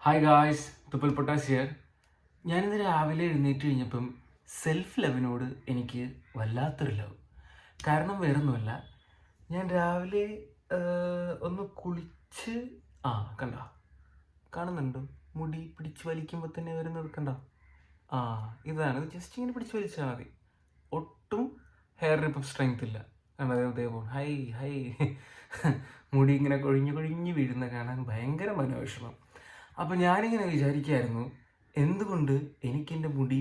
Hi guys, Thuppal Pottas here. ഞാനിന്ന് രാവിലെ എഴുന്നേറ്റ് കഴിഞ്ഞപ്പം സെൽഫ് ലവിനോട് എനിക്ക് വല്ലാത്തൊരു ലവ്. കാരണം വേറൊന്നുമല്ല, ഞാൻ രാവിലെ ഒന്ന് കുളിച്ച് ആ കണ്ട കാണുന്നുണ്ടോ? മുടി പിടിച്ച് വലിക്കുമ്പോൾ തന്നെ വരുന്നത് കണ്ടോ? ആ ഇതാണ്, ജസ്റ്റ് ഇങ്ങനെ പിടിച്ച് വലിച്ചാൽ മതി. ഒട്ടും ഹെയറിന് ഇപ്പം സ്ട്രെങ്ത് ഇല്ല. കണ്ടോ അതേപോലെ ഹൈ ഹൈ മുടി ഇങ്ങനെ കൊഴിഞ്ഞ് കൊഴിഞ്ഞ് വീഴുന്ന കാണാൻ ഭയങ്കര മനോവിഷമം. അപ്പം ഞാനിങ്ങനെ വിചാരിക്കുമായിരുന്നു, എന്തുകൊണ്ട് എനിക്കെൻ്റെ മുടി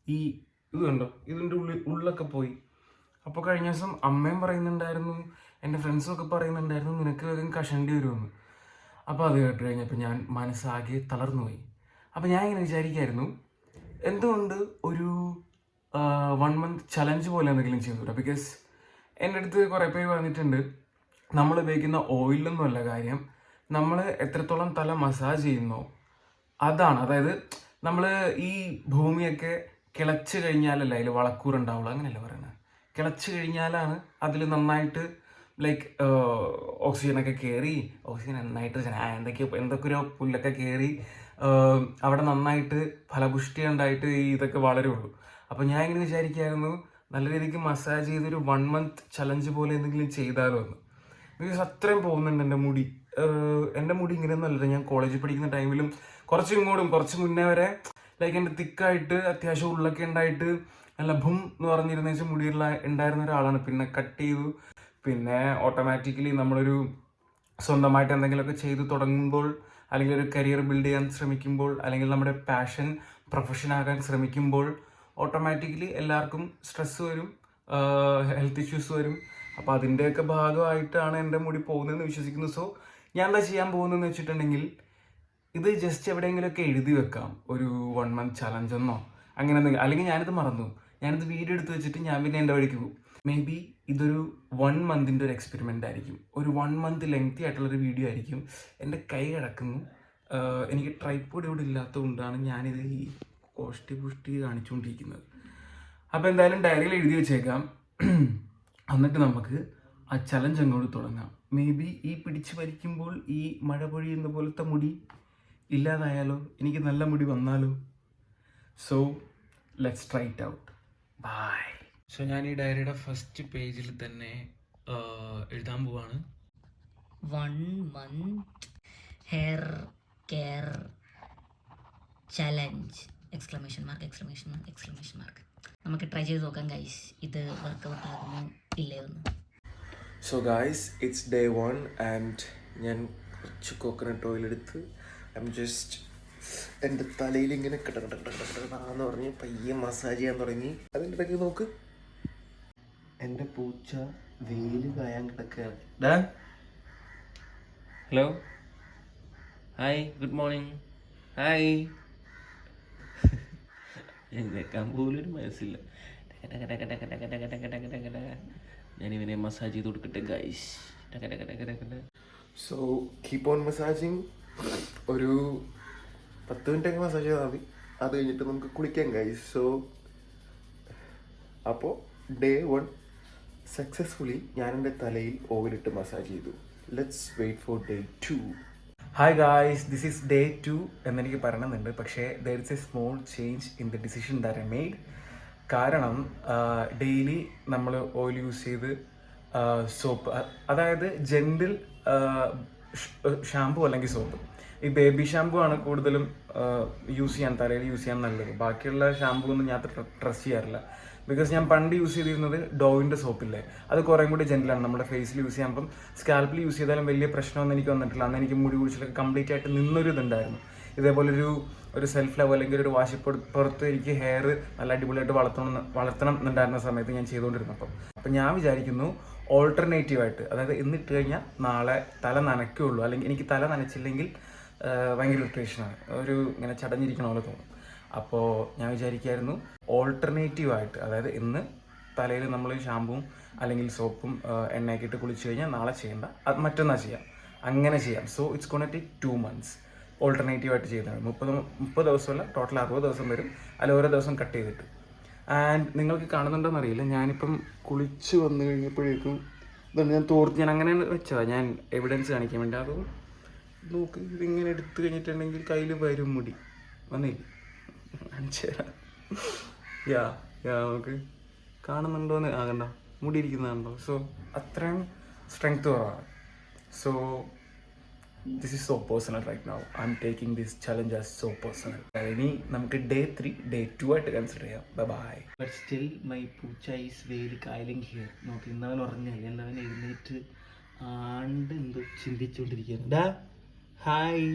ഈ ഇത് കണ്ടോ ഇതിൻ്റെ ഉള്ളൊക്കെ പോയി. അപ്പോൾ കഴിഞ്ഞ ദിവസം അമ്മയും പറയുന്നുണ്ടായിരുന്നു, എൻ്റെ ഫ്രണ്ട്സും ഒക്കെ പറയുന്നുണ്ടായിരുന്നു, നിനക്ക് വേഗം കഷണ്ടി വരുമെന്ന്. അപ്പോൾ അത് കേട്ട് കഴിഞ്ഞപ്പോൾ ഞാൻ മനസ്സാകെ തളർന്നു പോയി. അപ്പോൾ ഞാൻ ഇങ്ങനെ വിചാരിക്കുമായിരുന്നു, എന്തുകൊണ്ട് ഒരു 1 മന്ത് ചലഞ്ച് പോലെ എന്തെങ്കിലും ചെയ്തുകൂടാ. ബിക്കോസ് എൻ്റെ അടുത്ത് കുറേ പേര് പറഞ്ഞിട്ടുണ്ട്, നമ്മൾ ഉപയോഗിക്കുന്ന ഓയിലൊന്നുമല്ല കാര്യം, നമ്മൾ എത്രത്തോളം തല മസാജ് ചെയ്യുന്നോ അതാണ്. അതായത് നമ്മൾ ഈ ഭൂമിയൊക്കെ കിളച്ച് കഴിഞ്ഞാലല്ല അതിൽ വളക്കൂറുണ്ടാവുള്ളൂ, അങ്ങനെയല്ല പറയുന്നത്. കിളച്ച് കഴിഞ്ഞാലാണ് അതിൽ നന്നായിട്ട് ലൈക്ക് ഓക്സിജനൊക്കെ കയറി, ഓക്സിജൻ നന്നായിട്ട് എന്തൊക്കെയോ പുല്ലൊക്കെ കയറി അവിടെ നന്നായിട്ട് ഫലപുഷ്ടി ഉണ്ടായിട്ട് ഇതൊക്കെ വളരുള്ളൂ. അപ്പോൾ ഞാൻ ഇങ്ങനെ വിചാരിക്കുമായിരുന്നു, നല്ല രീതിക്ക് മസാജ് ചെയ്തൊരു 1 മന്ത് ചലഞ്ച് പോലെ എന്തെങ്കിലും ചെയ്താലോ എന്ന്. ബിക്കോസ് അത്രയും പോകുന്നുണ്ട് എൻ്റെ മുടി. എൻ്റെ മുടി ഇങ്ങനെയൊന്നും അല്ലല്ലോ. ഞാൻ കോളേജിൽ പഠിക്കുന്ന ടൈമിലും കുറച്ച് മുന്നേ വരെ ലൈക്ക് എൻ്റെ തിക്കായിട്ട് അത്യാവശ്യം ഉള്ളൊക്കെ ഉണ്ടായിട്ട് നല്ല ഭും എന്ന് പറഞ്ഞിരുന്ന വെച്ചാൽ മുടിയുള്ള ഉണ്ടായിരുന്ന ഒരാളാണ്. പിന്നെ കട്ട് ചെയ്തു. പിന്നെ ഓട്ടോമാറ്റിക്കലി നമ്മളൊരു സ്വന്തമായിട്ട് എന്തെങ്കിലുമൊക്കെ ചെയ്തു തുടങ്ങുമ്പോൾ, അല്ലെങ്കിൽ ഒരു കരിയർ ബിൽഡ് ചെയ്യാൻ ശ്രമിക്കുമ്പോൾ, അല്ലെങ്കിൽ നമ്മുടെ പാഷൻ പ്രൊഫഷൻ ആകാൻ ശ്രമിക്കുമ്പോൾ ഓട്ടോമാറ്റിക്കലി എല്ലാവർക്കും സ്ട്രെസ് വരും, ഹെൽത്ത് ഇഷ്യൂസ് വരും. അപ്പോൾ അതിൻ്റെയൊക്കെ ഭാഗമായിട്ടാണ് എൻ്റെ മുടി പോകുന്നതെന്ന് വിശ്വസിക്കുന്നു. സോ ഞാൻ എന്താ ചെയ്യാൻ പോകുന്നതെന്ന് വെച്ചിട്ടുണ്ടെങ്കിൽ, ഇത് ജസ്റ്റ് എവിടെയെങ്കിലുമൊക്കെ എഴുതി വെക്കാം, ഒരു 1 മന്ത് ചലഞ്ചെന്നോ അങ്ങനെ എന്തെങ്കിലും. അല്ലെങ്കിൽ ഞാനിത് മറന്നു, ഞാനിത് വീഡിയോ എടുത്ത് വെച്ചിട്ട് ഞാൻ പിന്നെ എൻ്റെ വഴിക്ക് പോകും. മേ ബി ഇതൊരു 1 മന്തിൻ്റെ ഒരു എക്സ്പെരിമെൻ്റ് ആയിരിക്കും. ഒരു 1 മന്ത് ലെങ്തി ആയിട്ടുള്ളൊരു വീഡിയോ ആയിരിക്കും. എൻ്റെ കൈ കിടക്കുന്നു, എനിക്ക് ട്രൈപോഡ് ഇവിടെ ഇല്ലാത്തതുകൊണ്ടാണ് ഞാനിത് ഈ പുഷ്ടി കാണിച്ചുകൊണ്ടിരിക്കുന്നത്. അപ്പോൾ എന്തായാലും ഡയറിയിൽ എഴുതി വെച്ചേക്കാം. എന്നിട്ട് നമുക്ക് ആ ചലഞ്ച് അങ്ങോട്ട് തുടങ്ങാം. മേ ബി ഈ പിടിച്ച് വലിക്കുമ്പോൾ ഈ മഴ പൊഴിയുന്ന പോലത്തെ മുടി ഇല്ലാതായാലോ, എനിക്ക് നല്ല മുടി വന്നാലോ. So let's try it out. Bye. So ഞാൻ ഈ ഡയറിയുടെ ഫസ്റ്റ് പേജിൽ തന്നെ എഴുതാൻ പോവാണ്. 1 മന്ത് ഹെയർ കെയർ ചലഞ്ച് ! നമുക്ക് ട്രൈ ചെയ്ത് നോക്കാം ഗൈസ്, ഇത് വർക്കൗട്ട് ആകുമോ ഇല്ലയോ എന്ന്. So guys, its day 1 and ഞാൻ കുറച്ച് കോക്കനട്ട് ഓയിൽ എടുത്ത് ജസ്റ്റ് എൻ്റെ തലയിൽ ഇങ്ങനെ കിടന്ന് പറഞ്ഞ് പയ്യെ മസാജ് ചെയ്യാൻ തുടങ്ങി. അതിൻ്റെ ഇടയ്ക്ക് നോക്ക്, എൻ്റെ പൂച്ച വെയില് കായാൻ കിടക്കുകയാണ്. Hello, hi, good morning, hi. എഴുന്നേക്കാൻ പോലും ഒരു മനസ്സില്ല. ഞാനിവനെ മസാജ് ചെയ്ത് കൊടുക്കട്ടെ guys. So keep on massaging. ഒരു 10 മിനിറ്റൊക്കെ മസാജ് ചെയ്താൽ മതി. അത് കഴിഞ്ഞിട്ട് നമുക്ക് കുളിക്കാം ഗൈസ്. സോ അപ്പോൾ ഡേ 1 സക്സസ്ഫുള്ളി ഞാൻ എൻ്റെ തലയിൽ ഓയിലിട്ട് മസാജ് ചെയ്തു. Let's wait for day 2. Hi guys, this is day 2 എന്നെനിക്ക് പറയണമെന്നുണ്ട്. പക്ഷേ there is a small change in the decision that I made. കാരണം ഡെയിലി നമ്മൾ ഓയിൽ യൂസ് ചെയ്ത് സോപ്പ്, അതായത് ജെൻറ്റിൽ ഷാമ്പു അല്ലെങ്കിൽ സോപ്പ്, ഈ ബേബി ഷാമ്പു ആണ് കൂടുതലും തലയിൽ യൂസ് ചെയ്യാൻ നല്ലത്. ബാക്കിയുള്ള ഷാമ്പു ഒന്നും ഞാൻ ട്രസ്റ്റ് ചെയ്യാറില്ല. ബിക്കോസ് ഞാൻ പണ്ട് യൂസ് ചെയ്തിരുന്നത് ഡോവിൻ്റെ സോപ്പില്ലേ, അത് കുറേ കൂടി ജെൻറ്റിലാണ് നമ്മുടെ ഫേസിൽ യൂസ് ചെയ്യാൻ. അപ്പം സ്കാൽപ്പിൽ യൂസ് ചെയ്താലും വലിയ പ്രശ്നമൊന്നും എനിക്ക് വന്നിട്ടില്ല. അന്ന് എനിക്ക് മുടി കുഴിച്ചിലൊക്കെ കംപ്ലീറ്റ് ആയിട്ട് നിന്നൊരു ഇതുണ്ടായിരുന്നു. ഇതേപോലൊരു സെൽഫ് ലവ് അല്ലെങ്കിൽ ഒരു വാശിപ്പുറത്ത് എനിക്ക് ഹെയർ നല്ല അടിപൊളിയായിട്ട് വളർത്തണം എന്നുണ്ടായിരുന്ന സമയത്ത് ഞാൻ ചെയ്തുകൊണ്ടിരുന്നപ്പം. അപ്പം ഞാൻ വിചാരിക്കുന്നു ഓൾട്ടർനേറ്റീവായിട്ട്, അതായത് ഇന്നിട്ട് കഴിഞ്ഞാൽ നാളെ തല നനയ്ക്കുള്ളൂ, അല്ലെങ്കിൽ എനിക്ക് തല നനച്ചില്ലെങ്കിൽ ഭയങ്കര ഇറിറ്റേഷനാണ്, ഇങ്ങനെ ചടഞ്ഞിരിക്കണ പോലെ തോന്നും. അപ്പോൾ ഞാൻ വിചാരിക്കുമായിരുന്നു ഓൾട്ടർനേറ്റീവായിട്ട്, അതായത് ഇന്ന് തലയിൽ നമ്മൾ ഷാമ്പുവും അല്ലെങ്കിൽ സോപ്പും എണ്ണയൊക്കെ ഇട്ട് കുളിച്ച് കഴിഞ്ഞാൽ നാളെ ചെയ്യേണ്ട, അത് മറ്റന്നാൾ ചെയ്യാം, അങ്ങനെ ചെയ്യാം. So it's gonna take 2 months ഓൾട്ടർനേറ്റീവായിട്ട് ചെയ്താൽ 30 ദിവസമല്ല, ടോട്ടൽ 60 ദിവസം വരും. അതിൽ ഓരോ ദിവസം കട്ട് ചെയ്തിട്ട്. ആൻഡ് നിങ്ങൾക്ക് കാണുന്നുണ്ടോയെന്ന് അറിയില്ല, ഞാനിപ്പം കുളിച്ച് വന്നു കഴിഞ്ഞപ്പോഴേക്കും ഞാൻ അങ്ങനെ വെച്ചതാണ്, ഞാൻ എവിഡൻസ് കാണിക്കാൻ വേണ്ടി. അതും നോക്ക്, ഇതിങ്ങനെ എടുത്തു കഴിഞ്ഞിട്ടുണ്ടെങ്കിൽ കയ്യിൽ വരും മുടി. വന്നില്ല കാണിച്ചുതരാം. യാ നോക്ക്, കാണുന്നുണ്ടോന്ന് ആകണ്ട, മുടി ഇരിക്കുന്നുണ്ടോ? സോ അത്രയും സ്ട്രെങ്ത് കുറവാണ്. So this is so personal right now. I'm taking this challenge as so personal. ഇനി നമുക്ക് day 3 day 2 ആയിട്ട് കൺസിഡർ ചെയ്യാം. ബൈ. But still my പൂച്ച is very കായലിങ് ഹിയർ. നോക്കി, ഇന്നവൻ ഉറങ്ങിയല്ലേ, എന്നവൻ എഴുന്നേറ്റ് ആണ്ട് എന്തോ ചിന്തിച്ചുകൊണ്ടിരിക്കുകയാണ്. ഡാ ഹായ്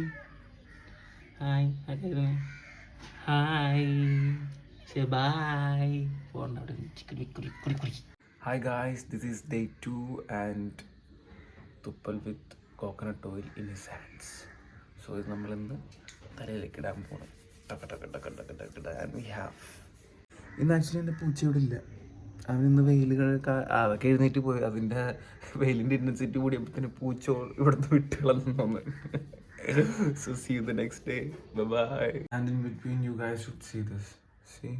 ബൈ. പോണ്ട അവിടെ. Hi guys, this is day 2 and Thuppal with coconut oil in his hands. So ഇത് നമ്മളിന്ന് തലയിലേക്ക് ഇടാൻ പോകണം. ആൻഡ് വി ഹാവ് ഇന്ന് ആക്ച്വലി എൻ്റെ പൂച്ച ഇവിടെ ഇല്ല. അവനിന്ന് വെയിലുകളൊക്കെ അതൊക്കെ എഴുന്നേറ്റ് പോയി. അതിൻ്റെ വെയിലിൻ്റെ ഇൻറ്റൻസിറ്റി കൂടിയപ്പോൾ തന്നെ പൂച്ച ഇവിടുന്ന് വിട്ട് കളഞ്ഞു. So see you the next day. Bye. And in between you guys should see this. See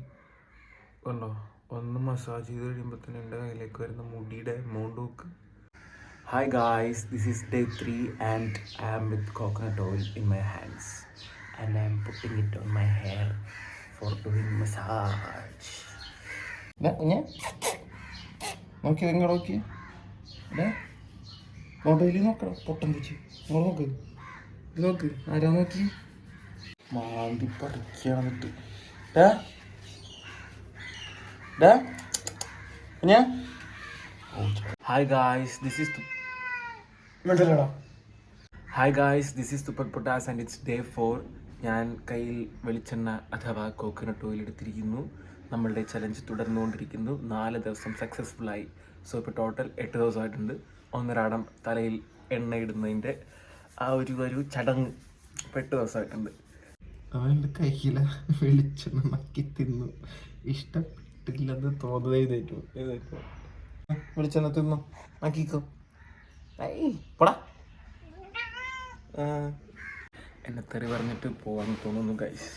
ഉണ്ടോ, ഒന്ന് മസാജ് ചെയ്ത് കഴിയുമ്പോൾ തന്നെ എൻ്റെ കയ്യിലേക്ക് വരുന്ന മുടിയുടെ എമൗണ്ട് നോക്ക്. Hi guys, this is day 3 and I am with coconut oil in my hands and I am putting it on my hair for doing massage. നോക്കി നിങ്ങൾ നോക്കി മൊബൈലിൽ നോക്കണം, പൊട്ടം വെച്ച് നിങ്ങൾ നോക്ക്, ഇത് നോക്ക്, ആരാ നോക്കി മാന്തി പറിക്കാന്നിട്ട്. Hi guys, this is Thuppal Pottas and it's day 4. ഞാൻ കയ്യിൽ വെളിച്ചെണ്ണ അഥവാ കോക്കനട്ട് ഓയിൽ എടുത്തിരിക്കുന്നു. നമ്മളുടെ ചലഞ്ച് തുടർന്നുകൊണ്ടിരിക്കുന്നു. 4 ദിവസം സക്സസ്ഫുള്ളായി. സോ ഇപ്പോൾ ടോട്ടൽ 8 ദിവസമായിട്ടുണ്ട്. ഒന്നരാടം തലയിൽ എണ്ണ ഇടുന്നതിൻ്റെ ആ ഒരു ചടങ്ങ് ഇപ്പോൾ 8 ദിവസമായിട്ടുണ്ട്. അവൻ്റെ കയ്യില വെളിച്ചെണ്ണ നക്കി തിന്നു, ഇഷ്ടപ്പെട്ടില്ലെന്ന് തോന്നുന്നതായിരുന്നു. വെളിച്ചെണ്ണ തിന്നു നക്കിക്കോ, പോടാ. എന്നെ തെറി പറഞ്ഞിട്ട് പോകാൻ തോന്നുന്നു ഗൈസ്.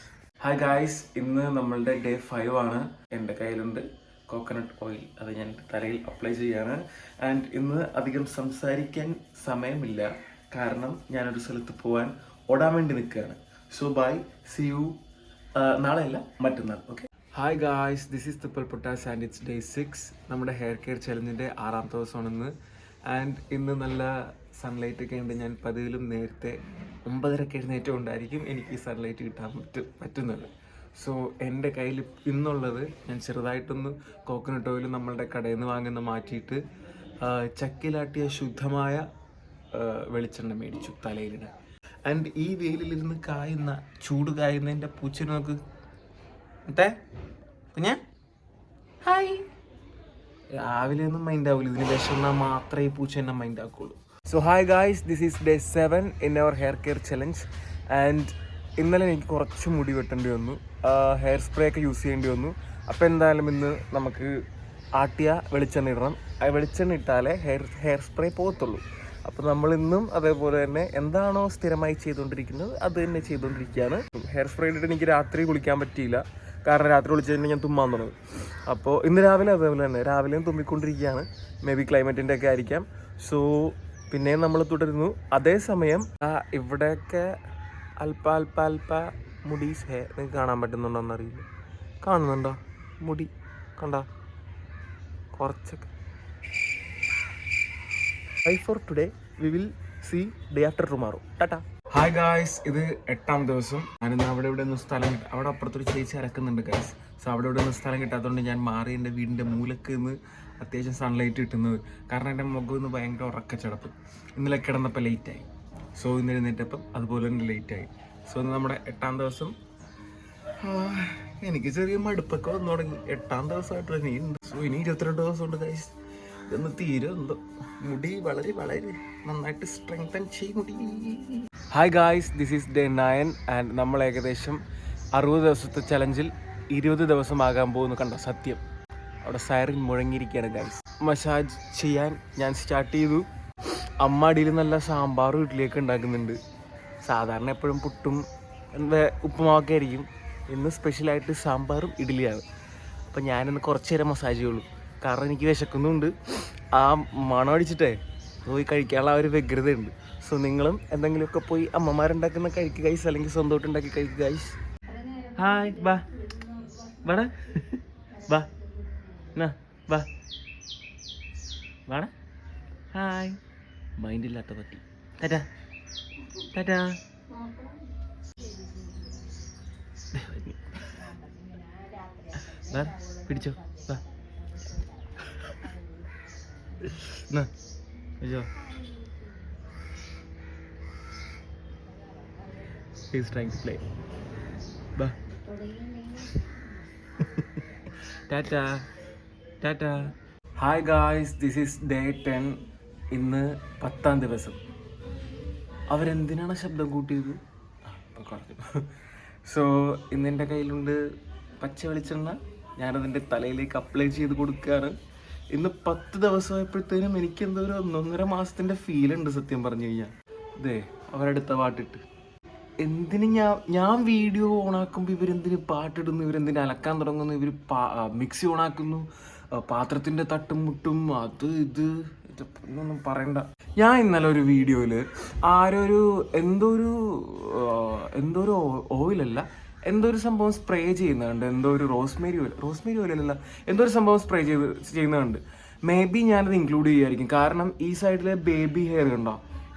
ഹായ് ഗൈസ്, ഇന്ന് നമ്മളുടെ day 5 ആണ്. എൻ്റെ കയ്യിലുണ്ട് കോക്കനട്ട് ഓയിൽ, അത് ഞാൻ തലയിൽ അപ്ലൈ ചെയ്യാണ്. ആൻഡ് ഇന്ന് അധികം സംസാരിക്കാൻ സമയമില്ല, കാരണം ഞാനൊരു സ്ഥലത്ത് പോകാൻ ഓടാൻ വേണ്ടി നിൽക്കുകയാണ്. സോ ബൈ, സി യു നാളെയല്ല മറ്റന്നാൾ. Okay. Hi guys, this is Thuppal Pottas and it's day 6. നമ്മുടെ ഹെയർ കെയർ ചലഞ്ചിൻ്റെ 6ാമത്തെ ദിവസമാണിന്ന്. ആൻഡ് ഇന്ന് നല്ല സൺലൈറ്റ് ഒക്കെ ഉണ്ട്. ഞാൻ പതിവിലും നേരത്തെ 9:30 എഴുന്നേറ്റുകൊണ്ടായിരിക്കും എനിക്ക് ഈ സൺലൈറ്റ് കിട്ടാൻ പറ്റുന്നത്. സോ എൻ്റെ കയ്യിൽ ഇന്നുള്ളത്, ഞാൻ ചെറുതായിട്ടൊന്ന് കോക്കനട്ട് ഓയിൽ നമ്മളുടെ കടയിൽ നിന്ന് വാങ്ങുന്ന മാറ്റിയിട്ട് ചക്കിലാട്ടിയ ശുദ്ധമായ വെളിച്ചെണ്ണ മേടിച്ചു തലയിലിടാൻ. ആൻഡ് ഈ വെയിലിലിരുന്ന് ചൂട് കായുന്നതിൻ്റെ പൂച്ച നോക്ക്. കുഞ്ഞ ഹായ്. രാവിലെ ഒന്നും മൈൻഡ് ആവില്ല, ഇതിന് വിഷമം മാത്രമേ ഈ പൂച്ച എന്നെ മൈൻഡ് ആക്കുള്ളൂ. So hi guys, this is day 7 in our hair care challenge. And ഇന്നലെ എനിക്ക് കുറച്ച് മുടി വെട്ടേണ്ടി വന്നു, ഹെയർ സ്പ്രേ ഒക്കെ യൂസ് ചെയ്യേണ്ടി വന്നു. അപ്പോൾ എന്തായാലും ഇന്ന് നമുക്ക് ആട്ടിയ വെളിച്ചെണ്ണ ഇടണം. ആ വെളിച്ചെണ്ണ ഇട്ടാലേ ഹെയർ സ്പ്രേ പോകത്തുള്ളൂ. അപ്പോൾ നമ്മളിന്നും അതേപോലെ തന്നെ എന്താണോ സ്ഥിരമായി ചെയ്തുകൊണ്ടിരിക്കുന്നത് അത് തന്നെ ചെയ്തുകൊണ്ടിരിക്കുകയാണ്. ഹെയർ സ്പ്രേ ഇട്ടിട്ട് എനിക്ക് രാത്രി കുളിക്കാൻ പറ്റിയില്ല, കാരണം രാത്രി കുളിച്ചതിന് ഞാൻ തുമ്മാൻ തുടങ്ങി. അപ്പോൾ ഇന്ന് രാവിലെ അതേപോലെ തന്നെ രാവിലെയും തുമ്മിക്കൊണ്ടിരിക്കുകയാണ്. മേ ബി ക്ലൈമറ്റിൻ്റെ ഒക്കെ ആയിരിക്കാം. സോ പിന്നെയും നമ്മൾ തുടരുന്നു. അതേസമയം ഇവിടെയൊക്കെ അല്പ മുഡീസ് ഹെയർ നിങ്ങൾക്ക് കാണാൻ പറ്റുന്നുണ്ടോ എന്നറിയില്ല. കാണുന്നുണ്ടോ മുടി? കണ്ടോ കുറച്ചൊക്കെ. Bye for today, we will see day after tomorrow. Tata. Hi guys, ഇത് 8ാം ദിവസം. ഞാനിന്ന് അവിടെ ഒന്നും സ്ഥലം അവിടെ അപ്പുറത്തൊരു ചേച്ചി അലക്കുന്നുണ്ട് ഗായ്സ്. സോ അവിടെ ഒന്നും സ്ഥലം കിട്ടാത്തതുകൊണ്ട് ഞാൻ മാറി എൻ്റെ വീടിൻ്റെ മൂലക്ക് നിന്ന് അത്യാവശ്യം സൺലൈറ്റ് കിട്ടുന്നത്, കാരണം എൻ്റെ മുഖം ഇന്ന് ഭയങ്കര ഉറക്കച്ചടപ്പ്. ഇന്നലെ കിടന്നപ്പോൾ ലേറ്റായി. സോ ഇന്ന് എഴുന്നേറ്റപ്പം അതുപോലെ തന്നെ ലേറ്റായി. സോ ഇന്ന് നമ്മുടെ 8ാം ദിവസം. എനിക്ക് ചെറിയ മടുപ്പൊക്കെ വന്നു തുടങ്ങി. 8ാം ദിവസമായിട്ട് ഇനിയുണ്ട്. സോ ഇനി 22 ദിവസമുണ്ട് ഗായ്സ്. ഇതൊന്ന് തീരുമെന്തോ. മുടി വളരെ നന്നായിട്ട് സ്ട്രെങ്തൻ ചെയ്യും മുടി. Hi guys, this is day 9 and നമ്മൾ ഏകദേശം 60 ദിവസത്തെ ചലഞ്ചിൽ 20 ദിവസം ആകാൻ പോകുന്നു. കണ്ടോ സത്യം, അവിടെ സൈറിൻ മുഴങ്ങിയിരിക്കുകയാണ് ഗായ്സ്. മസാജ് ചെയ്യാൻ ഞാൻ സ്റ്റാർട്ട് ചെയ്തു. അമ്മ അടിയിൽ നല്ല സാമ്പാറും ഇഡ്ഡലിയൊക്കെ ഉണ്ടാക്കുന്നുണ്ട്. സാധാരണ എപ്പോഴും പുട്ടും ഉപ്പുമാവൊക്കെ ആയിരിക്കും. ഇന്ന് സ്പെഷ്യലായിട്ട് സാമ്പാറും ഇഡ്ഡലിയാണ്. അപ്പം ഞാനിന്ന് കുറച്ച് നേരം മസാജ് ചെയ്യുള്ളൂ, കാരണം എനിക്ക് വിശക്കുന്നുണ്ട്. ആ മണം അടിച്ചിട്ടേ പോയി കഴിക്കാനുള്ള ആ ഒരു വ്യഗ്രതയുണ്ട്. സോ നിങ്ങളും എന്തെങ്കിലുമൊക്കെ പോയി അമ്മമാരുണ്ടാക്കുന്ന കഴിക്കുക ഗൈസ്, അല്ലെങ്കിൽ സ്വന്തമായിട്ട് ഉണ്ടാക്കി കഴിക്കുക ഗൈസ്. ഹായ് ബാ വാടാ വാ വാ വാടാ. ഹായ് മൈൻഡില്ലാത്ത പറ്റി. ടാറ്റാ ടാറ്റാ. പിടിച്ചോ വാ. അയ്യോ he's trying to play. Bye. Tata. Tata. Hi guys, this is day 10. ഇന്ന് 10ാം ദിവസം. അവരെന്തിനാണ് ശബ്ദം കൂട്ടിയത്? സോ ഇന്നെൻ്റെ കയ്യിലുണ്ട് പച്ച വെളിച്ചെണ്ണ. ഞാനതിൻ്റെ തലയിലേക്ക് അപ്ലൈ ചെയ്ത് കൊടുക്കുകയാണ്. ഇന്ന് 10 ദിവസമായപ്പോഴത്തേനും എനിക്കെന്തോ ഒരു 1.5 മാസത്തിൻ്റെ ഫീലുണ്ട് സത്യം പറഞ്ഞു കഴിഞ്ഞാൽ. ഇതേ അവരെടുത്ത പാട്ടിട്ട് എന്തിന് ഞാൻ വീഡിയോ ഓണാക്കുമ്പോൾ ഇവരെന്തിന് പാട്ടിടുന്നു, ഇവരെന്തിന് അലക്കാൻ തുടങ്ങുന്നു, ഇവർ മിക്സി ഓണാക്കുന്നു, പാത്രത്തിൻ്റെ തട്ടും മുട്ടും അത് ഇത് ഒന്നും പറയണ്ട. ഞാൻ ഇന്നലെ ഒരു വീഡിയോയിൽ എന്തോ ഒരു ഓയിലല്ല, എന്തോ ഒരു സംഭവം സ്പ്രേ ചെയ്യുന്നുണ്ട്, എന്തോ ഒരു റോസ്മേരി ഓയിലല്ല, എന്തോ ഒരു സംഭവം സ്പ്രേ ചെയ്യുന്നുണ്ട്. മേ ബി ഞാനത് ഇൻക്ലൂഡ് ചെയ്യുമായിരിക്കും. കാരണം ഈ സൈഡിലെ ബേബി ഹെയർ ഉണ്ടോ,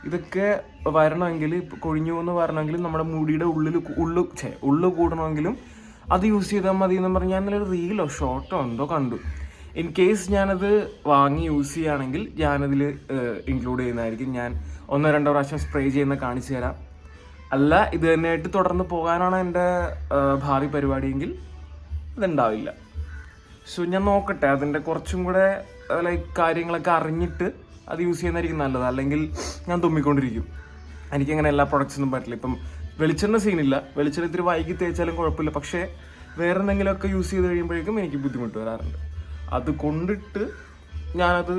ഇതൊക്കെ വരണമെങ്കിൽ, കൊഴിഞ്ഞു എന്ന് വരണമെങ്കിൽ നമ്മുടെ മുടിയുടെ ഉള്ളു കൂടണമെങ്കിലും അത് യൂസ് ചെയ്താൽ മതി എന്ന് പറഞ്ഞ് ഞാൻ ഇന്നലെ റീലോ ഷോർട്ടോ എന്തോ കണ്ടു. ഇൻ കേസ് ഞാനത് വാങ്ങി യൂസ് ചെയ്യുകയാണെങ്കിൽ ഞാനതിൽ ഇൻക്ലൂഡ് ചെയ്യുന്നതായിരിക്കും. ഞാൻ 1-2 പ്രാവശ്യം സ്പ്രേ ചെയ്യുന്ന കാണിച്ചു തരാം. അല്ല ഇത് തന്നെയായിട്ട് തുടർന്ന് പോകാനാണ് എൻ്റെ ഭാവി പരിപാടിയെങ്കിൽ ഇതുണ്ടാവില്ല. സോ ഞാൻ നോക്കട്ടെ, അതിൻ്റെ കുറച്ചും കൂടെ കാര്യങ്ങളൊക്കെ അറിഞ്ഞിട്ട് അത് യൂസ് ചെയ്യുന്നതായിരിക്കും നല്ലത്. അല്ലെങ്കിൽ ഞാൻ തുമ്മിക്കൊണ്ടിരിക്കും. എനിക്കങ്ങനെ എല്ലാ പ്രൊഡക്ട്സൊന്നും പറ്റില്ല. ഇപ്പം വെളിച്ചെണ്ണ സീനില്ല, വെളിച്ചെണ്ണ ഇത്തിരി വൈകി തേച്ചാലും കുഴപ്പമില്ല. പക്ഷേ വേറെ എന്തെങ്കിലുമൊക്കെ യൂസ് ചെയ്ത് കഴിയുമ്പോഴേക്കും എനിക്ക് ബുദ്ധിമുട്ട് വരാറുണ്ട്. അത് കൊണ്ടിട്ട് ഞാനത്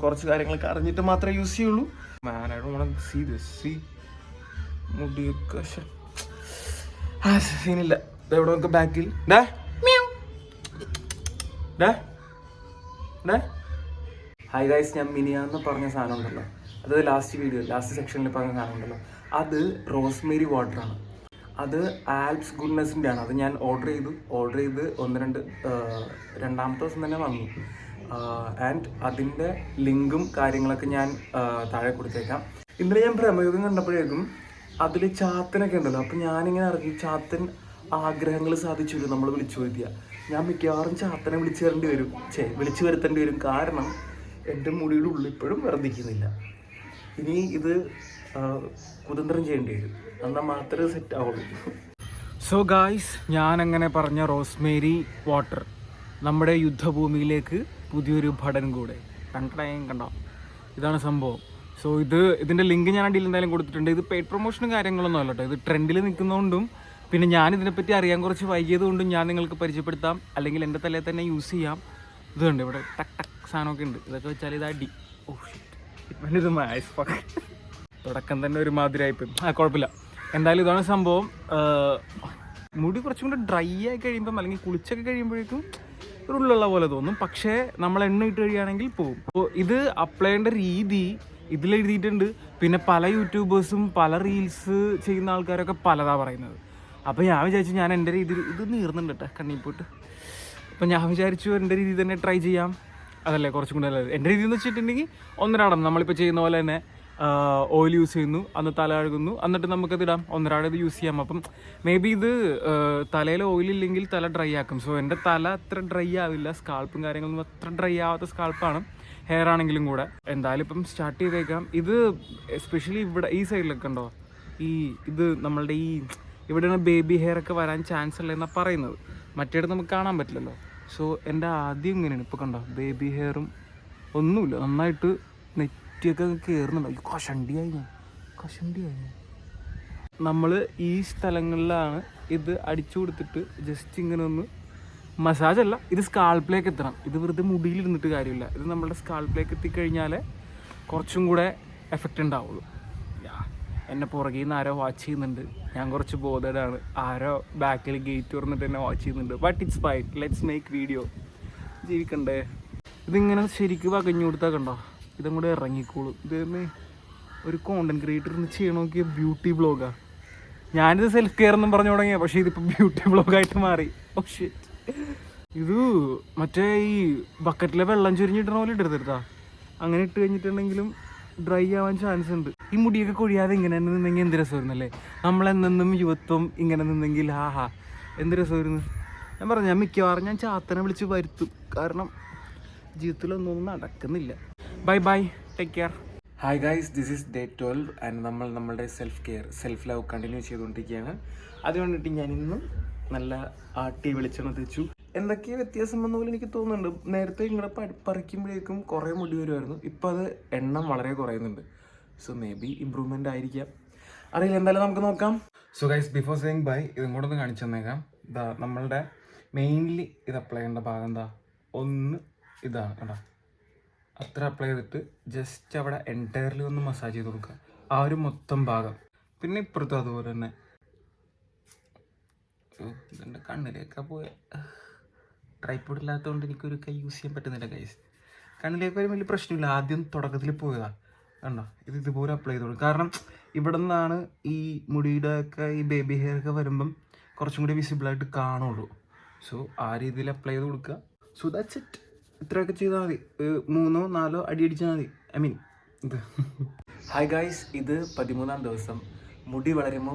കുറച്ച് കാര്യങ്ങളൊക്കെ അറിഞ്ഞിട്ട് മാത്രമേ യൂസ് ചെയ്യുള്ളൂ. മുടിയൊക്കെ സീനില്ല. എവിടെ നമുക്ക് ബാക്കിൽ ഹായ് ഗൈസ്, ഞാൻ മിനിയാന്ന് പറഞ്ഞ സാധനം ഉണ്ടല്ലോ, അത് ലാസ്റ്റ് സെക്ഷനിൽ പറഞ്ഞ സാധനം ഉണ്ടല്ലോ, അത് റോസ്മേരി വാട്ടറാണ്. അത് ആൽപ്സ് ഗുഡ്നെസ്സിൻ്റെ ആണ്. അത് ഞാൻ ഓർഡർ ചെയ്ത് 2-2 ദിവസം തന്നെ വന്നു. ആൻഡ് അതിൻ്റെ ലിങ്കും കാര്യങ്ങളൊക്കെ ഞാൻ താഴെ കൊടുത്തേക്കാം. ഇന്നലെ ഞാൻ പ്രമേയം കണ്ടപ്പോഴേക്കും അതിൽ ചാത്തനൊക്കെ ഉണ്ടല്ലോ. അപ്പം ഞാനിങ്ങനെ ഇറങ്ങി ചാത്തൻ ആഗ്രഹങ്ങൾ സാധിച്ചു വരും നമ്മൾ വിളിച്ചു വരുത്തിയാൽ. ഞാൻ മിക്കവാറും ചാത്തനെ വിളിച്ചു വരുത്തേണ്ടി വരും. കാരണം എൻ്റെ മുടിയുടെ ഉള്ളിൽ ഇപ്പോഴും വർദ്ധിക്കുന്നില്ല. ഇനി ഇത് കുതന്ത്രം ചെയ്യേണ്ടി വരും, എന്നാൽ മാത്രമേ സെറ്റ് ആവുള്ളൂ. സോ ഗായ്സ്, ഞാനങ്ങനെ പറഞ്ഞ റോസ്മേരി വാട്ടർ നമ്മുടെ യുദ്ധഭൂമിയിലേക്ക് പുതിയൊരു ഭടൻ കൂടെ കണ്ടോ, ഇതാണ് സംഭവം. സോ ഇതിൻ്റെ ലിങ്ക് ഞാൻ അടിയിൽ എന്തായാലും കൊടുത്തിട്ടുണ്ട്. ഇത് പെയ്ഡ് പ്രൊമോഷനും കാര്യങ്ങളൊന്നും അല്ല കേട്ടോ. ഇത് ട്രെൻഡിൽ നിൽക്കുന്നതുകൊണ്ടും പിന്നെ ഞാനിതിനെപ്പറ്റി അറിയാൻ കുറച്ച് വൈകിയതുകൊണ്ടും ഞാൻ നിങ്ങൾക്ക് പരിചയപ്പെടുത്താം. അല്ലെങ്കിൽ എൻ്റെ തലയിൽ തന്നെ യൂസ് ചെയ്യാം. ഇതുണ്ട് ഇവിടെ ടക്ക് സാധനമൊക്കെ ഉണ്ട്. ഇതൊക്കെ വെച്ചാൽ ഇത് അടി. ഓ ഷിറ്റ്, ഇത് മായ്സ് ഫക്ക്. തുടക്കം തന്നെ ഒരു മാതിരിയായിപ്പോയി. കുഴപ്പമില്ല. എന്തായാലും ഇതാണ് സംഭവം. മുടി കുറച്ചും കൂടി ഡ്രൈ ആയി കഴിയുമ്പം അല്ലെങ്കിൽ കുളിച്ചൊക്കെ കഴിയുമ്പോഴേക്കും ഒരു ഉള്ളുള്ള പോലെ തോന്നും. പക്ഷേ നമ്മൾ എണ്ണ ഇട്ട് കഴിയുകയാണെങ്കിൽ പോകും. അപ്പോൾ ഇത് അപ്ലൈ ചെയ്യേണ്ട രീതി ഇതിലെഴുതിയിട്ടുണ്ട്. പിന്നെ പല യൂട്യൂബേഴ്സും പല റീൽസ് ചെയ്യുന്ന ആൾക്കാരൊക്കെ പലതാ പറയുന്നത്. അപ്പോൾ ഞാൻ വിചാരിച്ചു ഞാൻ എൻ്റെ രീതിയിൽ ഇത് നീർന്നുണ്ട് കേട്ടോ കണ്ണിൽ പോയിട്ട്. അപ്പോൾ ഞാൻ വിചാരിച്ചു എൻ്റെ രീതി തന്നെ ട്രൈ ചെയ്യാം. അതല്ലേ കുറച്ചും കൂടെ നല്ലത്. എൻ്റെ രീതി എന്ന് വെച്ചിട്ടുണ്ടെങ്കിൽ ഒന്നരാടം നമ്മളിപ്പോൾ ചെയ്യുന്ന പോലെ തന്നെ ഓയിൽ യൂസ് ചെയ്യുന്നു, അന്ന് തല കഴുകുന്നു, എന്നിട്ട് നമുക്കത് ഇടാം. ഒന്നരാടം ഇത് യൂസ് ചെയ്യാം. അപ്പം മേ ബി ഇത് തലയിൽ ഓയിലില്ലെങ്കിൽ തല ഡ്രൈ ആക്കും. സോ എൻ്റെ തല അത്ര ഡ്രൈ ആവില്ല. സ്കാൾപ്പും കാര്യങ്ങളൊന്നും അത്ര ഡ്രൈ ആവാത്ത സ്കാൾപ്പാണ്, ഹെയർ ആണെങ്കിലും കൂടെ. എന്തായാലും ഇപ്പം സ്റ്റാർട്ട് ചെയ്തേക്കാം. ഇത് എസ്പെഷ്യലി ഇവിടെ ഈ സൈഡിലൊക്കെ ഉണ്ടോ, ഇത് നമ്മളുടെ ഇവിടെയാണ് ബേബി ഹെയർ ഒക്കെ വരാൻ ചാൻസ് ഉള്ളതെന്നാണ് പറയുന്നത്. മറ്റേടത്ത് നമുക്ക് കാണാൻ പറ്റില്ലല്ലോ. സോ എൻ്റെ ആദ്യം ഇങ്ങനെയാണ്. ഇപ്പോൾ കണ്ടോ ബേബി ഹെയറും ഒന്നുമില്ല, നന്നായിട്ട് നെറ്റിയൊക്കെ കയറുന്നുണ്ടോ. കഷണ്ടിയായി നമ്മൾ ഈ സ്ഥലങ്ങളിലാണ് ഇത് അടിച്ചു കൊടുത്തിട്ട് ജസ്റ്റ് ഇങ്ങനെ ഒന്ന് മസാജ് അല്ല, ഇത് സ്കാൾപ്പിലേക്ക് എത്തണം. ഇത് വെറുതെ മുടിയിലിരുന്നിട്ട് കാര്യമില്ല. ഇത് നമ്മുടെ സ്കാൾപ്പിലേക്ക് എത്തിക്കഴിഞ്ഞാൽ കുറച്ചും കൂടെ എഫക്റ്റ് ഉണ്ടാവുള്ളൂ. എന്നെ പുറകിൽ നിന്ന് ആരോ വാച്ച് ചെയ്യുന്നുണ്ട്. ഞാൻ കുറച്ച് ബോധേഡാണ്. ആരോ ബാക്കിൽ ഗേറ്റ് തുറന്നിട്ട് എന്നെ വാച്ച് ചെയ്യുന്നുണ്ട്. But it's fine, let's make video. ജീവിക്കണ്ടേ. ഇതിങ്ങനെ ശരിക്കും വകഞ്ഞു കൊടുത്താൽ കണ്ടോ, ഇതും കൂടെ ഇറങ്ങിക്കോളും. ഇത് തന്നെ ഒരു കോണ്ടന്റ് ക്രിയേറ്റർ ചെയ്യണമെങ്കിൽ ബ്യൂട്ടി ബ്ലോഗാണ്. ഞാനിത് സെൽഫ് കെയർ എന്നും പറഞ്ഞു തുടങ്ങിയ, പക്ഷേ ഇതിപ്പോൾ ബ്യൂട്ടി ബ്ലോഗായിട്ട് മാറി. Oh shit. ഇത് മറ്റേ ഈ ബക്കറ്റിലെ വെള്ളം ചൊരിഞ്ഞിട്ടണ പോലെ ഇടരുതാ. അങ്ങനെ ഇട്ട് കഴിഞ്ഞിട്ടുണ്ടെങ്കിലും ഡ്രൈ ആവാൻ ചാൻസ് ഉണ്ട്. ഈ മുടിയൊക്കെ കൊഴിയാതെ ഇങ്ങനെ തന്നെ നിന്നെങ്കിൽ എന്ത് രസമായിരുന്നല്ലേ. നമ്മളെന്നും യുവത്വം ഇങ്ങനെ നിന്നെങ്കിൽ എന്ത് രസമായിരുന്നു. ഞാൻ പറഞ്ഞു, ഞാൻ മിക്കവാറും ഞാൻ ചാത്തനെ വിളിച്ച് വരുത്തും. കാരണം ജീവിതത്തിലൊന്നും നടക്കുന്നില്ല. Bye bye, take care. Hi guys, this is day 12 and നമ്മൾ നമ്മളുടെ self care, self love continue ചെയ്തുകൊണ്ടിരിക്കുകയാണ്. അതുകൊണ്ടിട്ട് ഞാൻ ഇന്നും നല്ല ആട്ടി വെളിച്ചെണ്ണ തേച്ചു. എന്തൊക്കെയോ വ്യത്യാസം വന്ന പോലെ എനിക്ക് തോന്നുന്നുണ്ട്. നേരത്തെ ഇങ്ങനെ പറിക്കുമ്പോഴേക്കും കുറേ മുടി വരുമായിരുന്നു. ഇപ്പോൾ അത് എണ്ണം വളരെ കുറയുന്നുണ്ട്. സോ മേ ബി ഇമ്പ്രൂവ്മെൻ്റ് ആയിരിക്കാം, അറിയില്ല. എന്തായാലും നമുക്ക് നോക്കാം. So guys, before saying bye, ഇതും കൂടെ ഒന്ന് കാണിച്ചു തന്നേക്കാം. ഇതാ നമ്മളുടെ മെയിൻലി ഇത് അപ്ലൈ ചെയ്യേണ്ട ഭാഗം എന്താ, ഒന്ന് ഇതാണ് കേട്ടോ. അത്ര അപ്ലൈ ചെയ്തിട്ട് ജസ്റ്റ് അവിടെ എൻറ്റയർലി ഒന്ന് മസാജ് ചെയ്ത് കൊടുക്കുക, ആ ഒരു മൊത്തം ഭാഗം. പിന്നെ ഇപ്പുറത്തും അതുപോലെ തന്നെ. ഇതെൻ്റെ കണ്ണിലേക്കാണ് പോയ. ട്രൈപ്പോഡ് ഇല്ലാത്തതുകൊണ്ട് എനിക്കൊരു കൈ യൂസ് ചെയ്യാൻ പറ്റുന്നില്ല ഗൈസ്. കണ്ണിലേക്ക് ഒരു വലിയ പ്രശ്നമില്ല. ആദ്യം തുടക്കത്തിൽ പോയതാണ് കണ്ടോ. ഇത് ഇതുപോലെ അപ്ലൈ ചെയ്തോളൂ. കാരണം ഇവിടെ നിന്നാണ് ഈ മുടിയുടെ ഒക്കെ ഈ ബേബി ഹെയർ ഒക്കെ വരുമ്പം കുറച്ചും കൂടി വിസിബിളായിട്ട് കാണുള്ളൂ. സോ ആ രീതിയിൽ അപ്ലൈ ചെയ്ത് കൊടുക്കുക. So that's it. ഇത്രയൊക്കെ ചെയ്താൽ മതി. 3-4 അടി അടിച്ചാൽ മതി. ഐ മീൻ ഇത്. ഹായ് ഗായ്സ്, ഇത് 13-ാം ദിവസം. മുടി വളരുമോ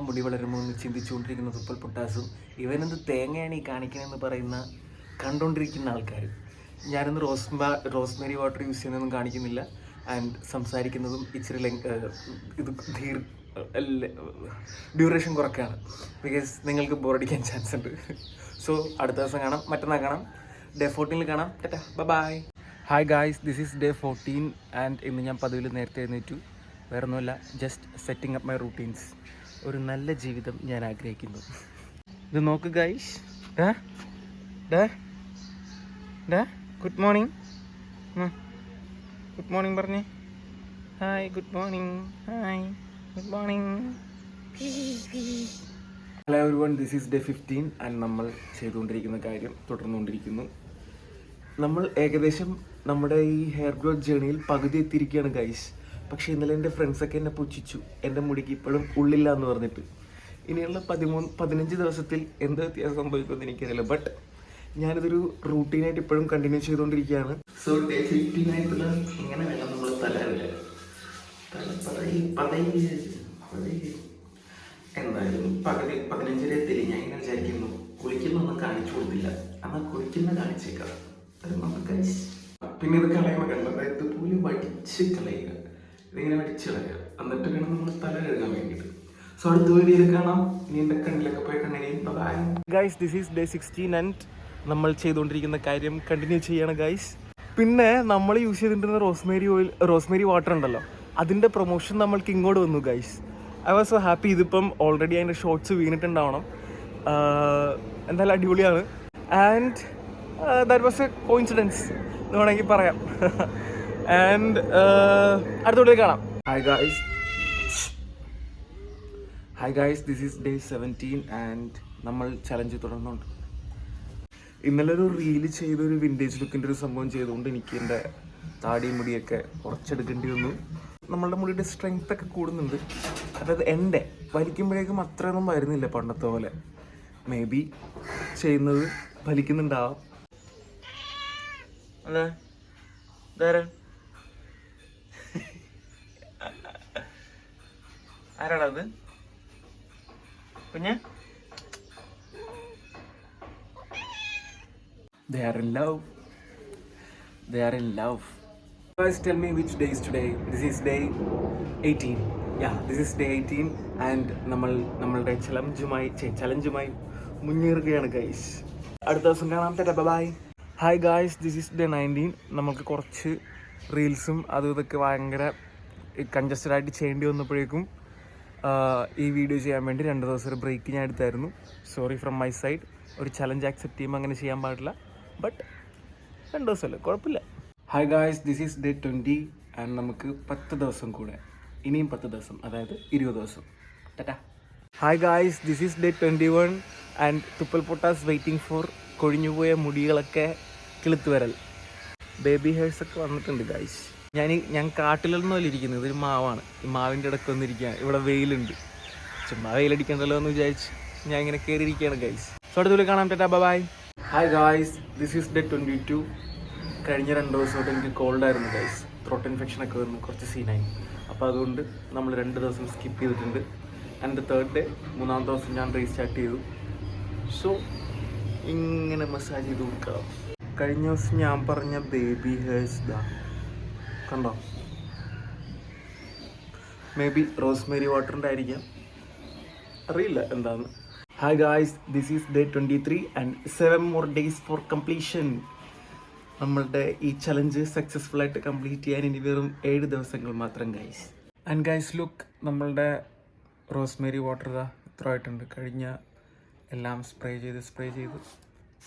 എന്ന് ചിന്തിച്ചുകൊണ്ടിരിക്കുന്ന തുപ്പൽ പൊട്ടാസും ഇവനെന്ത് തേങ്ങയാണ് ഈ കാണിക്കണമെന്ന് പറയുന്ന കണ്ടുകൊണ്ടിരിക്കുന്ന ആൾക്കാർ. ഞാനിന്ന് റോസ്മേരി വാട്ടർ യൂസ് ചെയ്യുന്നതൊന്നും കാണിക്കുന്നില്ല. ആൻഡ് സംസാരിക്കുന്നതും ഇച്ചിരി ഇത് ഡ്യൂറേഷൻ കുറയ്ക്കുകയാണ്. ബിക്കോസ് നിങ്ങൾക്ക് ബോറടിക്കാൻ ചാൻസ് ഉണ്ട്. സോ അടുത്ത ദിവസം കാണാം, മറ്റന്നാൾ കാണാം, ഡേ 14 കാണാം. Tata, bye. Hi guys, this is day 14 and ഇന്ന് ഞാൻ പതിവിൽ നേരത്തെ എഴുന്നേറ്റു. വേറെ ഒന്നുമല്ല, just setting up my routines. ഒരു നല്ല ജീവിതം ഞാൻ ആഗ്രഹിക്കുന്നു. ഇത് നോക്ക് guys. Good morning. Good morning പറഞ്ഞേ. Hi, good morning. Hi, good morning. Hello everyone, this is day 15 and നമ്മൾ ചെയ്തുകൊണ്ടിരിക്കുന്ന കാര്യം തുടർന്നുകൊണ്ടിരിക്കുന്നു. നമ്മൾ ഏകദേശം നമ്മുടെ ഈ ഹെയർ ഗ്രോത്ത് ജേണിയിൽ പകുതി എത്തിയിരിക്കുകയാണ് ഗൈസ്. പക്ഷേ ഇന്നലെ എൻ്റെ ഫ്രണ്ട്സൊക്കെ എന്നെ പുച്ഛിച്ചു, എൻ്റെ മുടിക്ക് ഇപ്പോഴും ഉള്ളില്ല എന്ന് പറഞ്ഞിട്ട്. ഇനിയുള്ള 15 ദിവസത്തിൽ എന്ത് വ്യത്യാസം സംഭവിക്കുമെന്ന് എനിക്കറിയില്ല. ബട്ട് ഞാനിതൊരു റൂട്ടീനായിട്ട് ഇപ്പോഴും കണ്ടിന്യൂ ചെയ്തുകൊണ്ടിരിക്കുകയാണ്. സോ ഡേ 15 ആയിട്ടുള്ള ഇങ്ങനെ വേണം നമ്മൾ തലയില്ല. എന്തായാലും 15 എത്തില്ല. ഞാൻ ഇങ്ങനെ വിചാരിക്കുന്നു, കുളിക്കുന്നൊന്നും കാണിച്ചു കൊടുത്തില്ല. എന്നാൽ കുളിക്കുന്ന കാണിച്ചേക്കാം. പിന്നെ ഇത് കളയുമ്പോൾ കണ്ടത് ഇതുപോലെ വടിച്ച് കളയുക. ഇതിങ്ങനെ വടിച്ച് കളയുക, എന്നിട്ട് വേണം നമ്മൾ തല കഴുകാൻ വേണ്ടിയിട്ട്. സോ അടുത്ത വീഡിയോയിൽ കാണാം. ഇനി എൻ്റെ കണ്ണിലൊക്കെ പോയി കണ്ണിനെയും bye. Guys, this is day 16 and നമ്മൾ ചെയ്തുകൊണ്ടിരിക്കുന്ന കാര്യം കണ്ടിന്യൂ ചെയ്യണം ഗൈസ്. പിന്നെ നമ്മൾ യൂസ് ചെയ്തിട്ടുള്ള റോസ്മേരി വാട്ടർ ഉണ്ടല്ലോ, അതിൻ്റെ പ്രൊമോഷൻ നമ്മൾക്ക് ഇങ്ങോട്ട് വന്നു guys. I was so happy. ഇതിപ്പം ഓൾറെഡി അതിൻ്റെ ഷോർട്സ് വീണിട്ടുണ്ടാവണം. എന്തായാലും അടിപൊളിയാണ്. And that was A coincidence എന്ന് വേണമെങ്കിൽ പറയാം. ആൻഡ് അടുത്ത വീഡിയോയിൽ കാണാം. Hi guys, this is day 17 and നമ്മൾ ചലഞ്ച് തുടർന്നുണ്ട്. ഇന്നലെ ഒരു റീല് ചെയ്തൊരു വിൻറ്റേജ് ലുക്കിൻ്റെ ഒരു സംഭവം ചെയ്തുകൊണ്ട് എനിക്ക് എൻ്റെ താടി മുടിയൊക്കെ കുറച്ചെടുക്കേണ്ടി വന്നു. നമ്മളുടെ മുടിയുടെ സ്ട്രെങ്ത് ഒക്കെ കൂടുന്നുണ്ട്. അതായത് എൻ്റെ വലിക്കുമ്പോഴേക്കും അത്രയൊന്നും വരുന്നില്ല പണ്ടത്തെ പോലെ. മേ ബി ചെയ്യുന്നത് ഫലിക്കുന്നുണ്ടാവാം. അല്ലേ ധാരൻ? ആരാടാ അത്? കുഞ്ഞ്? They are in love. They are in love. Guys, tell me which day is today. This is day 18. Yeah, this is day 18 and നമ്മളുടെ ചലഞ്ചുമായി മുന്നേറുകയാണ് ഗൈസ്. അടുത്ത ദിവസം കാണാം. Tata, bye. Hi guys, this is day 19. നമുക്ക് കുറച്ച് റീൽസും അതും ഇതൊക്കെ ഭയങ്കര കൺജസ്റ്റഡ് ആയിട്ട് ചെയ്യേണ്ടി വന്നപ്പോഴേക്കും ഈ വീഡിയോ ചെയ്യാൻ വേണ്ടി 2 ദിവസം ഒരു ബ്രേക്ക് ഞാൻ എടുത്തായിരുന്നു. Sorry from my side. ഒരു ചലഞ്ച് ആക്സെപ്റ്റ് ചെയ്യുമ്പോൾ അങ്ങനെ ചെയ്യാൻ പാടില്ല. ബട്ട് 2 ദിവസമല്ലേ, കുഴപ്പമില്ല. Hi guys, this is day 20 and നമുക്ക് 10 ദിവസം കൂടെ, ഇനിയും 10 ദിവസം, അതായത് 20 ദിവസം. ടാറ്റാ. Hi guys, this is day 21 and Thuppal Pottas waiting for കൊഴിഞ്ഞുപോയ മുടികളൊക്കെ കിളുത്ത് വരൽ. ബേബി ഹെയർസ് ഒക്കെ വന്നിട്ടുണ്ട് ഗായ്സ്. ഞാൻ കാട്ടിലൊന്നും ഇരിക്കുന്നത്, ഇതൊരു മാവാണ്. ഈ മാവിൻ്റെ ഇടയ്ക്ക് വന്നിരിക്കുക. ഇവിടെ വെയിലുണ്ട്, ചുമ്മാ വെയിലടിക്കണ്ടല്ലോ എന്ന് വിചാരിച്ച് ഞാൻ ഇങ്ങനെ കയറിയിരിക്കുകയാണ് ഗൈസ്. സോ അടുത്ത കാണാൻ പറ്റാ. Bye. Hi guys, this is day 22. കഴിഞ്ഞ 2 ദിവസമായിട്ട് എനിക്ക് കോൾഡായിരുന്നു ഗൈസ്. ത്രോട്ട് ഇൻഫെക്ഷനൊക്കെ വന്നു, കുറച്ച് സീനായി. അപ്പോൾ അതുകൊണ്ട് നമ്മൾ 2 ദിവസം സ്കിപ്പ് ചെയ്തിട്ടുണ്ട്. ആൻഡ് 3rd ഡേ 3-ാമത്തെ ദിവസം ഞാൻ റീസ്റ്റാർട്ട് ചെയ്തു. സോ ഇങ്ങനെ മസാജ് ചെയ്ത് കൊടുക്കാം. കഴിഞ്ഞ ദിവസം ഞാൻ പറഞ്ഞ ബേബി ഹെയർസ് ഇതാ കണ്ടോ? മേ ബി റോസ്മേരി വാട്ടറിൻ്റെ ആയിരിക്കാം, അറിയില്ല എന്താന്ന്. Hi guys, this is day 23 and 7 more days for completion. നമ്മളുടെ ഈ ചലഞ്ച് സക്സസ്ഫുൾ ആയിട്ട് കംപ്ലീറ്റ് ചെയ്യാൻ ഇനി വെറും 7 ദിവസങ്ങൾ മാത്രം ഗൈസ്. ആൻഡ് ഗൈസ് ലുക്ക്, നമ്മളുടെ റോസ്മേരി വാട്ടർ ഇതാ ഇത്ര ആയിട്ടുണ്ട്. കഴിഞ്ഞ എല്ലാം സ്പ്രേ ചെയ്ത്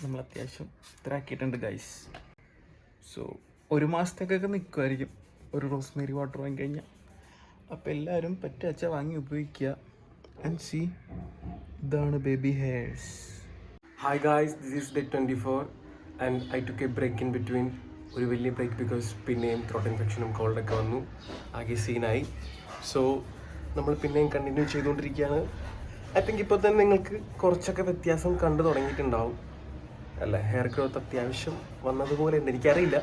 നമ്മൾ അത്യാവശ്യം ഇത്ര ആക്കിയിട്ടുണ്ട് ഗൈസ്. സോ 1 മാസത്തേക്കൊക്കെ നിൽക്കുമായിരിക്കും ഒരു റോസ്മേരി വാട്ടർ വാങ്ങി കഴിഞ്ഞാൽ. അപ്പോൾ എല്ലാവരും പറ്റുവച്ച വാങ്ങി ഉപയോഗിക്കുക. ആൻഡ് സി, ഇതാണ് baby hairs. Hi guys, this is day 24 and I took a break in between. ഒരു വലിയ ബ്രേക്ക് ബിക്കോസ് പിന്നെയും ത്രോട്ട് ഇൻഫെക്ഷനും കോൾഡൊക്കെ വന്നു, ആകെ സീനായി. സോ നമ്മൾ പിന്നെയും കണ്ടിന്യൂ ചെയ്തുകൊണ്ടിരിക്കുകയാണ്. ഐ തിങ്ക് ഇപ്പോൾ തന്നെ നിങ്ങൾക്ക് കുറച്ചൊക്കെ വ്യത്യാസം കണ്ടു തുടങ്ങിയിട്ടുണ്ടാവും അല്ലേ? ഹെയർ ഗ്രോത്ത് അത്യാവശ്യം വന്നതുപോലെ ഉണ്ട്. എനിക്കറിയില്ല,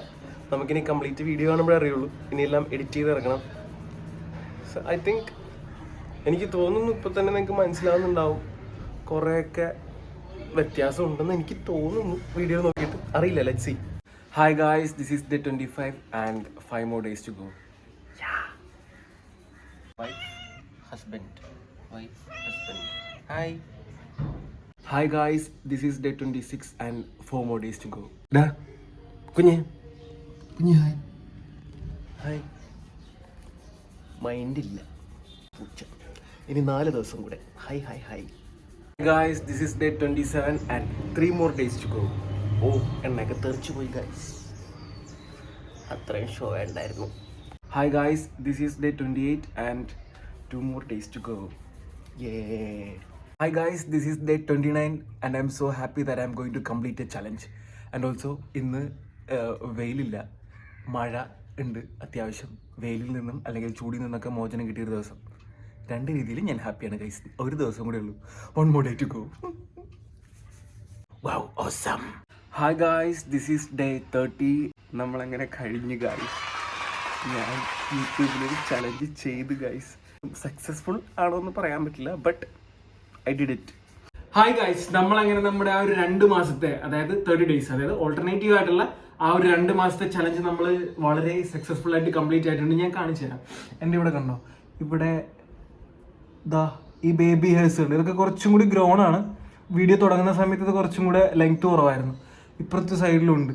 നമുക്കിനി കംപ്ലീറ്റ് വീഡിയോ കാണുമ്പോഴേ അറിയുള്ളൂ. ഇനിയെല്ലാം എഡിറ്റ് ചെയ്ത് ഇറങ്ങണം. സോ ഐ തിങ്ക് എനിക്ക് തോന്നുന്നു ഇപ്പോൾ തന്നെ നിങ്ങൾക്ക് മനസ്സിലാവുന്നുണ്ടാവും കുറേയൊക്കെ വ്യത്യാസം ഉണ്ടെന്ന് എനിക്ക് തോന്നുന്നു വീഡിയോ നോക്കിയിട്ട്. അറിയില്ല, let's see. Hi guys, this is day 25 and 5 more days to go. Hi guys, this is day 26 and 4 more days to go. കുഞ്ഞേ ഹായ്. മൈൻഡില്ല പൂച്ച. ഇനി 4 ദിവസം കൂടെ. Hi hi hi guys, this is day 27 and 3 more days to go. Oh, എണ്ണയൊക്കെ തെറിച്ചു പോയി guys, അത്രയും ഷോ വേണ്ടായിരുന്നു. Hi guys, this is day 28 and 2 more days to go. Hi guys, this is day 29 and I'm so happy that I'm going to complete a challenge. And also ഇന്ന് വെയിലില്ല, മഴ ഉണ്ട്. അത്യാവശ്യം വെയിലിൽ നിന്നും അല്ലെങ്കിൽ ചൂടിൽ നിന്നൊക്കെ മോചനം കിട്ടിയൊരു ദിവസം. 2 രീതിയിൽ ഞാൻ ഹാപ്പിയാണ് ഗൈസ്. 1 ദിവസം കൂടെ ഉള്ളൂ. 1 more day to go. Wow, awesome. Hi guys, this is day 30. നമ്മളങ്ങനെ കഴിഞ്ഞു ഗൈസ്. ഞാൻ യൂട്യൂബിലൊരു ചലഞ്ച് ചെയ്തു ഗൈസ്. സക്സസ്ഫുൾ ആണോ എന്ന് പറയാൻ പറ്റില്ല, but I did it. Hi guys, നമ്മളങ്ങനെ നമ്മുടെ ആ ഒരു 2 മാസത്തെ, അതായത് 30 days, അതായത് ഓൾട്ടർനേറ്റീവ് ആയിട്ടുള്ള ആ ഒരു 2 മാസത്തെ ചലഞ്ച് നമ്മൾ വളരെ സക്സസ്ഫുൾ ആയിട്ട് കംപ്ലീറ്റ് ആയിട്ടുണ്ട്. ഞാൻ കാണിച്ചു തരാം. എൻ്റെ ഇവിടെ കണ്ടോ, ഇവിടെ ദാ ഈ ബേബി ഹെയർസ് ഉണ്ട്. ഇതൊക്കെ കുറച്ചും കൂടി ഗ്രോൺ ആണ്. വീഡിയോ തുടങ്ങുന്ന സമയത്ത് ഇത് കുറച്ചും കൂടെ ലെങ്ത് കുറവായിരുന്നു. ഇപ്പുറത്തെ സൈഡിലുണ്ട്.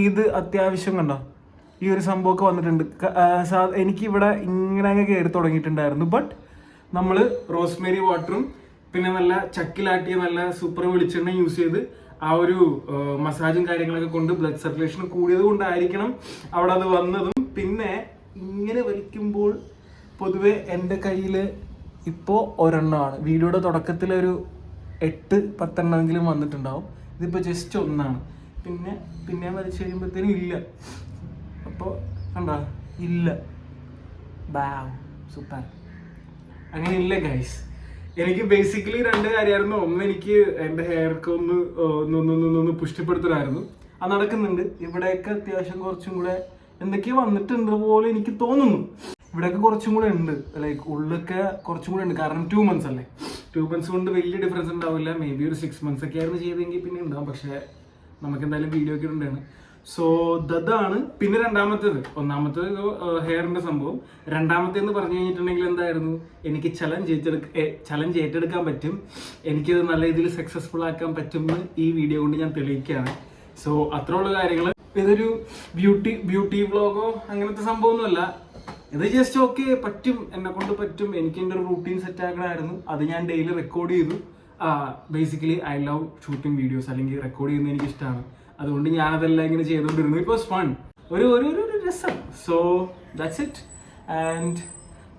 ഇത് അത്യാവശ്യം കണ്ടോ, ഈ ഒരു സംഭവമൊക്കെ വന്നിട്ടുണ്ട്. എനിക്കിവിടെ ഇങ്ങനെ കയറി തുടങ്ങിയിട്ടുണ്ടായിരുന്നു. ബട്ട് നമ്മൾ റോസ്മേരി വാട്ടറും പിന്നെ നല്ല ചക്കിലാട്ടിയ നല്ല സൂപ്പർ വെളിച്ചെണ്ണ യൂസ് ചെയ്ത് ആ ഒരു മസാജും കാര്യങ്ങളൊക്കെ കൊണ്ട് ബ്ലഡ് സർക്കുലേഷൻ കൂടിയത് കൊണ്ടായിരിക്കണം അവിടെ അത് വന്നതും. പിന്നെ ഇങ്ങനെ വലിക്കുമ്പോൾ പൊതുവെ എൻ്റെ കയ്യിൽ ഇപ്പോൾ ഒരെണ്ണമാണ്. വീഡിയോയുടെ തുടക്കത്തിലൊരു 8-10 എണ്ണമെങ്കിലും വന്നിട്ടുണ്ടാവും. ഇതിപ്പോൾ ജസ്റ്റ് ഒന്നാണ്. പിന്നെ വലിച്ചു കഴിയുമ്പോഴത്തേനും ഇല്ല. അപ്പോൾ കണ്ടോ, ഇല്ല. Bough, super. അങ്ങനെ ഇല്ല ഗൈസ്. എനിക്ക് ബേസിക്കലി 2 കാര്യമായിരുന്നു. ഒന്ന്, എനിക്ക് എൻ്റെ ഹെയർക്ക് ഒന്ന് പുഷ്ടിപ്പെടുത്തലായിരുന്നു. അത് നടക്കുന്നുണ്ട്. ഇവിടെയൊക്കെ അത്യാവശ്യം കുറച്ചും കൂടെ എന്തൊക്കെയോ വന്നിട്ടുണ്ട് പോലെ എനിക്ക് തോന്നുന്നു. ഇവിടെയൊക്കെ കുറച്ചും കൂടെ ഉണ്ട്, ലൈക്ക് ഉള്ളൊക്കെ കുറച്ചും കൂടെ ഉണ്ട്. കാരണം 2 months അല്ലേ. 2 months കൊണ്ട് വലിയ ഡിഫറൻസ് ഉണ്ടാവില്ല. മേ ബി ഒരു 6 months ഒക്കെ ആയിരുന്നു ചെയ്തെങ്കിൽ പിന്നെ ഉണ്ടാവും. പക്ഷേ നമുക്ക് എന്തായാലും വീഡിയോ ഒക്കെ ഉണ്ടാണ്. സോ അതാണ്. പിന്നെ ഒന്നാമത്തേത് ഹെയറിൻ്റെ സംഭവം. രണ്ടാമത്തേന്ന് പറഞ്ഞു കഴിഞ്ഞിട്ടുണ്ടെങ്കിൽ എന്തായിരുന്നു, എനിക്ക് ചലഞ്ച് ഏറ്റെടുക്കാൻ പറ്റും, എനിക്കത് നല്ല രീതിയിൽ സക്സസ്ഫുൾ ആക്കാൻ പറ്റും എന്ന് ഈ വീഡിയോ കൊണ്ട് ഞാൻ തെളിയിക്കുകയാണ്. സോ അത്രയുള്ള കാര്യങ്ങൾ. ഇതൊരു ബ്യൂട്ടി വ്ളോഗോ അങ്ങനത്തെ സംഭവമൊന്നുമല്ല. ഇത് ജസ്റ്റ് ഓക്കെ, പറ്റും, എന്നെ കൊണ്ട് പറ്റും. എനിക്ക് എൻ്റെ ഒരു റൂട്ടീൻ സെറ്റ് ആക്കണമായിരുന്നു. അത് ഞാൻ ഡെയിലി റെക്കോർഡ് ചെയ്തു. Basically I love shooting videos, അല്ലെങ്കിൽ റെക്കോർഡ് ചെയ്യുന്നത് എനിക്ക് ഇഷ്ടമാണ്. അതുകൊണ്ട് ഞാനതെല്ലാം ഇങ്ങനെ ചെയ്തുകൊണ്ടിരുന്നു. ഇറ്റ് വാസ് ഫൺ, ഒരു രസം. So that's it and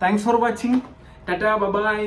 thanks for watching. Tata, by.